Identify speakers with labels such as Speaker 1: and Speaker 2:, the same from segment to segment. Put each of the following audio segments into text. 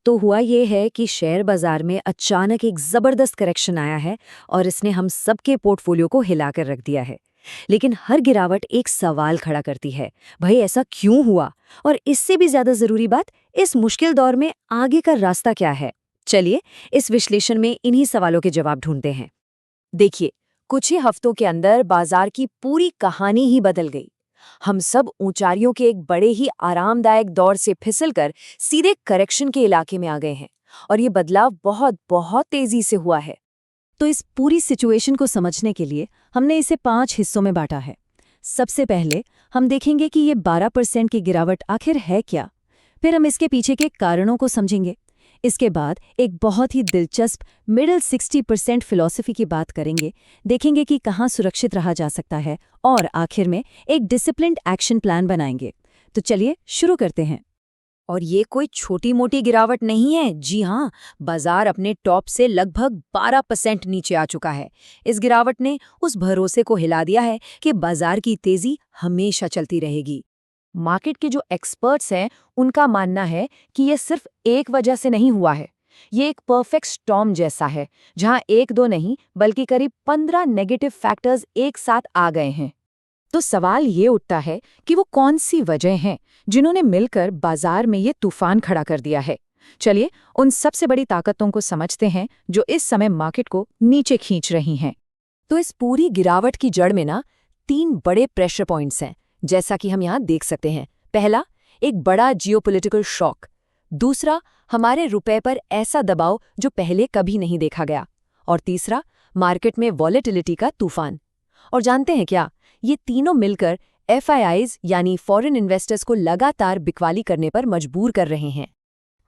Speaker 1: तो हुआ ये है कि शेयर बाजार में अचानक एक जबरदस्त करेक्शन आया है और इसने हम सबके पोर्टफोलियो को हिलाकर रख दिया है। लेकिन हर गिरावट एक सवाल खड़ा करती है, भाई ऐसा क्यों हुआ? और इससे भी ज्यादा जरूरी बात, इस मुश्किल दौर में आगे का रास्ता क्या है? चलिए इस विश्लेषण में इन्हीं सवालों के जवाब ढूंढते हैं।
Speaker 2: देखिए, कुछ ही हफ्तों के अंदर बाजार की पूरी कहानी ही बदल गई। हम सब ऊंचाइयों के एक बड़े ही आरामदायक दौर से फिसलकर सीधे करेक्शन के इलाके में आ गए हैं, और ये बदलाव बहुत बहुत तेजी से हुआ है।
Speaker 3: तो इस पूरी सिचुएशन को समझने के लिए हमने इसे 5 हिस्सों में बांटा है। सबसे पहले हम देखेंगे कि ये 12% की गिरावट आखिर है क्या। फिर हम इसके पीछे के कारणों को समझेंगे। इसके बाद एक बहुत ही दिलचस्प मिडिल 60% फिलॉसफी की बात करेंगे, देखेंगे कि कहाँ सुरक्षित रहा जा सकता है, और आखिर में एक डिसिप्लिन्ड एक्शन प्लान बनाएंगे। तो चलिए शुरू करते हैं।
Speaker 2: और ये कोई छोटी मोटी गिरावट नहीं है। जी हाँ, बाजार अपने टॉप से लगभग 12% नीचे आ चुका है। इस गिरावट ने उस भरोसे को हिला दिया है कि बाजार की तेजी हमेशा चलती रहेगी। मार्केट के जो एक्सपर्ट्स हैं, उनका मानना है कि ये सिर्फ एक वजह से नहीं हुआ है। ये एक परफेक्ट स्टॉर्म जैसा है, जहां एक दो नहीं बल्कि करीब 15 नेगेटिव फैक्टर्स एक साथ आ गए हैं। तो सवाल ये उठता है कि वो कौन सी वजह हैं जिन्होंने मिलकर बाजार में ये तूफान खड़ा कर दिया है। चलिए उन सबसे बड़ी ताकतों को समझते हैं जो इस समय मार्केट को नीचे खींच रही हैं। तो इस पूरी गिरावट की जड़ में ना 3 बड़े प्रेशर पॉइंट्स हैं, जैसा कि हम यहाँ देख सकते हैं। पहला, एक बड़ा जियोपॉलिटिकल शॉक। दूसरा, हमारे रुपए पर ऐसा दबाव जो पहले कभी नहीं देखा गया। और तीसरा, मार्केट में वॉलेटिलिटी का तूफान। और जानते हैं क्या, ये तीनों मिलकर FIIs यानी फॉरेन इन्वेस्टर्स को लगातार बिकवाली करने पर मजबूर कर रहे हैं।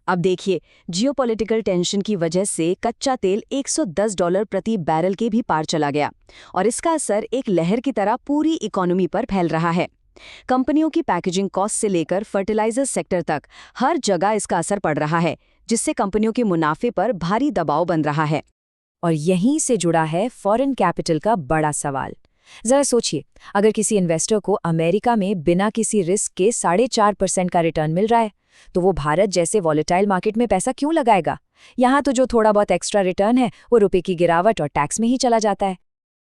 Speaker 2: अब देखिए, जियोपॉलिटिकल टेंशन की वजह से कच्चा तेल $110 प्रति बैरल के भी पार चला गया, और इसका असर एक लहर की तरह पूरी इकोनॉमी पर फैल रहा है। कंपनियों की पैकेजिंग कॉस्ट से लेकर फर्टिलाइजर सेक्टर तक हर जगह इसका असर पड़ रहा है, जिससे कंपनियों के मुनाफे पर भारी दबाव बन रहा है। और यहीं से जुड़ा है फॉरेन कैपिटल का बड़ा सवाल। जरा सोचिए, अगर किसी इन्वेस्टर को अमेरिका में बिना किसी रिस्क के 4.5% का रिटर्न मिल रहा है, तो वो भारत जैसे वॉलेटाइल मार्केट में पैसा क्यों लगाएगा? यहाँ तो जो थोड़ा बहुत एक्स्ट्रा रिटर्न है वो रुपए की गिरावट और टैक्स में ही चला जाता है।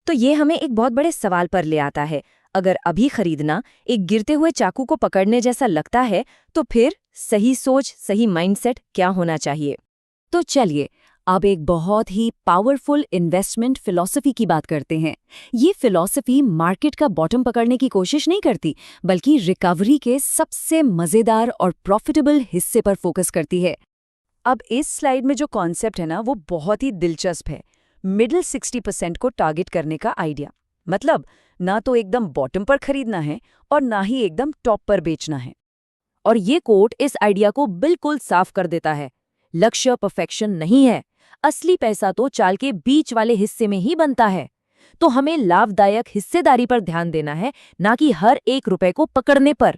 Speaker 1: तो ये हमें एक बहुत बड़े सवाल पर ले आता है। अगर अभी खरीदना एक गिरते हुए चाकू को पकड़ने जैसा लगता है, तो फिर सही सोच, सही माइंडसेट क्या होना चाहिए? तो चलिए अब एक बहुत ही पावरफुल इन्वेस्टमेंट फिलॉसफी की बात करते हैं। ये फिलॉसफी मार्केट का बॉटम पकड़ने की कोशिश नहीं करती, बल्कि रिकवरी के सबसे मजेदार और प्रॉफिटेबल हिस्से पर फोकस करती है।
Speaker 2: अब इस स्लाइड में जो कॉन्सेप्ट है ना, वो बहुत ही दिलचस्प है। मिडिल 60% को टारगेट करने का आइडिया। मतलब ना तो एकदम बॉटम पर खरीदना है और ना ही एकदम टॉप पर बेचना है। और ये कोट इस आइडिया को बिल्कुल साफ कर देता है। लक्ष्य परफेक्शन नहीं है, असली पैसा तो चाल के बीच वाले हिस्से में ही बनता है। तो हमें लाभदायक हिस्सेदारी पर ध्यान देना है, ना कि हर एक रुपए को पकड़ने पर।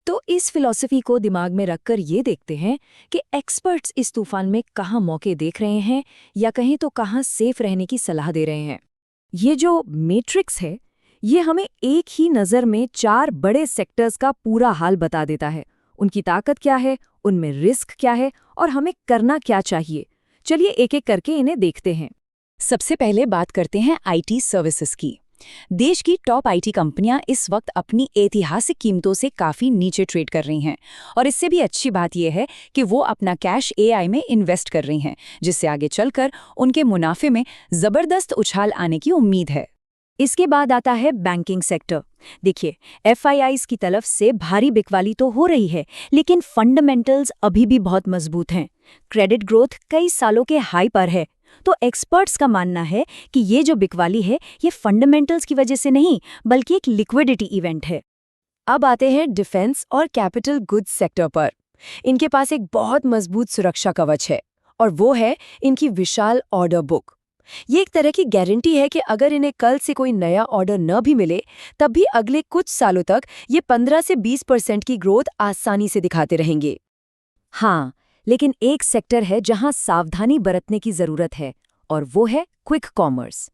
Speaker 2: तो इस फिलॉसफी को दिमाग में रखकर ये देखते हैं कि एक्सपर्ट्स इस तूफान में कहाँ मौके देख रहे हैं, या कहीं तो कहाँ सेफ रहने की सलाह दे रहे हैं। ये जो मैट्रिक्स है, ये हमें एक ही नज़र में 4 बड़े सेक्टर्स का पूरा हाल बता देता है। उनकी ताकत क्या है, उनमें रिस्क क्या है, और हमें करना क्या चाहिए। चलिए एक एक करके इन्हें देखते हैं। सबसे पहले बात करते हैं IT सर्विसेज की। देश की टॉप IT कंपनियां इस वक्त अपनी ऐतिहासिक कीमतों से काफी नीचे ट्रेड कर रही हैं, और इससे भी अच्छी बात यह है कि वो अपना कैश AI में इन्वेस्ट कर रही हैं, जिससे आगे चलकर उनके मुनाफे में जबरदस्त उछाल आने की उम्मीद है। इसके बाद आता है बैंकिंग सेक्टर। देखिए, FIIs की तरफ से भारी बिकवाली तो हो रही है, लेकिन फंडामेंटल्स अभी भी बहुत मजबूत हैं। क्रेडिट ग्रोथ कई सालों के हाई पर है। तो एक्सपर्ट्स का मानना है कि ये जो बिकवाली है, ये फंडामेंटल्स की वजह से नहीं, बल्कि एक लिक्विडिटी इवेंट है। अब आते हैं डिफेंस और कैपिटल गुड्स सेक्टर पर। इनके पास एक बहुत मजबूत सुरक्षा कवच है, और वो है इनकी विशाल ऑर्डर बुक। ये एक तरह की गारंटी है कि अगर इन्हें कल से कोई नया ऑर्डर न भी मिले, तब भी अगले कुछ सालों तक ये 15 से 20% की ग्रोथ आसानी से दिखाते रहेंगे। हाँ, लेकिन एक सेक्टर है जहां सावधानी बरतने की जरूरत है, और वो है क्विक कॉमर्स।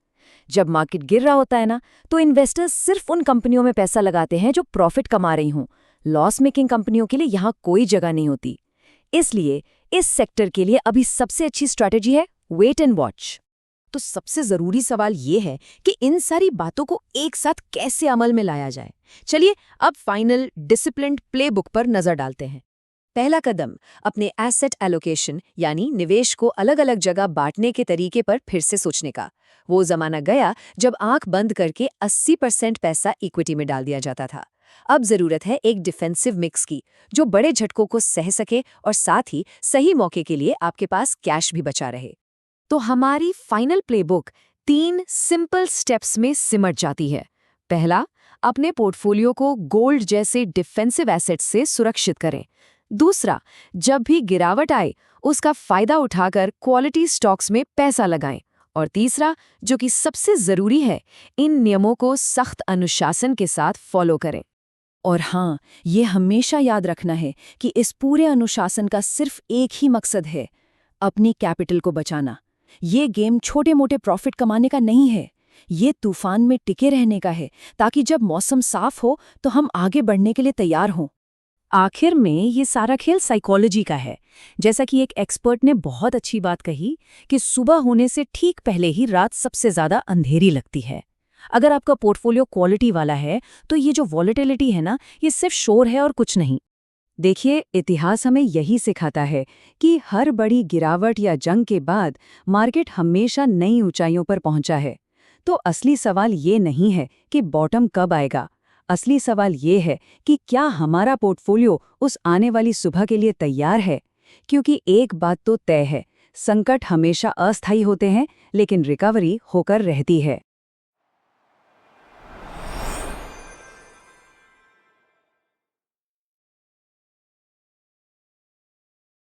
Speaker 2: जब मार्केट गिर रहा होता है ना, तो इन्वेस्टर्स सिर्फ उन कंपनियों में पैसा लगाते हैं जो प्रॉफिट कमा रही हों। लॉस मेकिंग कंपनियों के लिए यहाँ कोई जगह नहीं होती। इसलिए इस सेक्टर के लिए अभी सबसे अच्छी स्ट्रैटेजी है वेट एंड वॉच।
Speaker 3: तो सबसे जरूरी सवाल ये है कि इन सारी बातों को एक साथ कैसे अमल में लाया जाए। चलिए अब फाइनल डिसिप्लिन्ड प्लेबुक पर नजर डालते हैं। पहला कदम, अपने एसेट एलोकेशन यानी निवेश को अलग अलग जगह बांटने के तरीके पर फिर से सोचने का। वो जमाना गया जब आंख बंद करके 80% पैसा इक्विटी में डाल दिया जाता था। अब जरूरत है एक डिफेंसिव मिक्स की, जो बड़े झटकों को सह सके और साथ ही सही मौके के लिए आपके पास कैश भी बचा रहे। तो हमारी फाइनल प्लेबुक 3 सिंपल स्टेप्स में सिमट जाती है। पहला, अपने पोर्टफोलियो को गोल्ड जैसे डिफेंसिव एसेट्स से सुरक्षित करें। दूसरा, जब भी गिरावट आए उसका फायदा उठाकर क्वालिटी स्टॉक्स में पैसा लगाएं। और तीसरा, जो कि सबसे जरूरी है, इन नियमों को सख्त अनुशासन के साथ फॉलो करें।
Speaker 2: और हाँ, ये हमेशा याद रखना है कि इस पूरे अनुशासन का सिर्फ एक ही मकसद है, अपनी कैपिटल को बचाना। ये गेम छोटे मोटे प्रॉफिट कमाने का नहीं है, ये तूफान में टिके रहने का है, ताकि जब मौसम साफ हो तो हम आगे बढ़ने के लिए तैयार हों।
Speaker 3: आखिर में ये सारा खेल साइकोलॉजी का है। जैसा कि एक एक्सपर्ट ने बहुत अच्छी बात कही कि सुबह होने से ठीक पहले ही रात सबसे ज्यादा अंधेरी लगती है। अगर आपका पोर्टफोलियो क्वालिटी वाला है तो ये जो वॉलेटिलिटी है ना, ये सिर्फ शोर है और कुछ नहीं। देखिए, इतिहास हमें यही सिखाता है कि हर बड़ी गिरावट या जंग के बाद मार्केट हमेशा नई ऊंचाइयों पर पहुंचा है। तो असली सवाल ये नहीं है कि बॉटम कब आएगा, असली सवाल ये है कि क्या हमारा पोर्टफोलियो उस आने वाली सुबह के लिए तैयार है। क्योंकि एक बात तो तय है, संकट हमेशा अस्थायी होते हैं, लेकिन रिकवरी होकर रहती है।